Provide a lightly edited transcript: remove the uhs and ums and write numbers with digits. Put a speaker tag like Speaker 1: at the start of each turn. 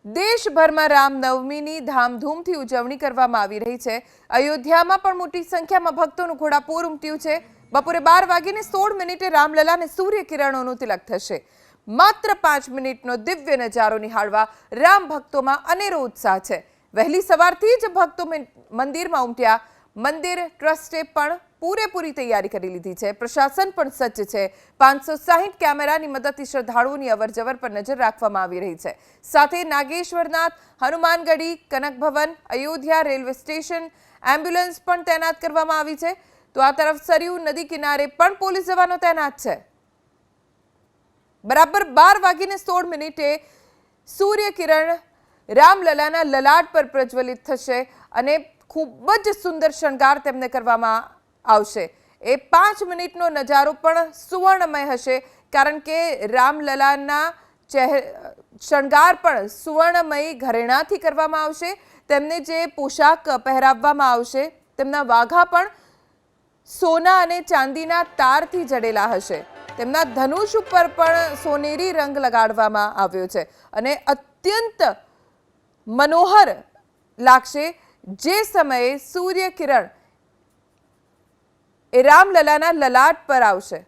Speaker 1: દેશભરમાં રામનવમીની ધામધૂમથી ઉજવણી કરવામાં આવી રહી છે। અયોધ્યામાં પણ મોટી સંખ્યામાં ભક્તોનું ઘોડાપૂર ઉમટ્યું છે। બપોરે 12:16 રામલલાને સૂર્ય કિરણોનું તિલક થશે। માત્ર 5 મિનિટનો દિવ્ય નજારો નિહાળવા રામ ભક્તોમાં અનેરો ઉત્સાહ છે। વહેલી સવારથી જ ભક્તો મંદિરમાં ઉમટ્યા। મંદિર ટ્રસ્ટે પણ પૂરેપૂરી તૈયારી કરી લીધી છે। પ્રશાસન પણ સજ્જ છે। 560 કેમેરાની મદદથી શ્રદ્ધાળુઓની અવરજવર પર નજર રાખવામાં આવી રહી છે। સાથે નાગેશ્વરનાથ, હનુમાનગઢી, કનક ભવન, અયોધ્યા રેલવે સ્ટેશન એમ્બ્યુલન્સ પણ તૈનાત કરવામાં આવી છે। તો આ તરફ સરયુ નદી કિનારે પણ પોલીસ જવાનો તૈનાત છે। બરાબર 12:16 સૂર્ય કિરણ રામલલાના લલાટ પર પ્રજ્વલિત થશે અને ખૂબ જ સુંદર શણગાર તેમને કરવામાં આવશે। એ 5 મિનિટનો નજારો પણ સુવર્ણમય હશે, કારણ કે રામલલાના શણગાર પણ સુવર્ણમય ઘરેણાથી કરવામાં આવશે। તેમને જે પોશાક પહેરાવવામાં આવશે, તેમના વાઘા પણ સોના અને ચાંદીના તારથી જડેલા હશે। તેમના ધનુષ ઉપર પણ સોનેરી રંગ લગાડવામાં આવ્યો છે અને અત્યંત મનોહર લાગશે જે સમયે સૂર્ય કિરણ એ રામલલાના લલાટ પર આવશે।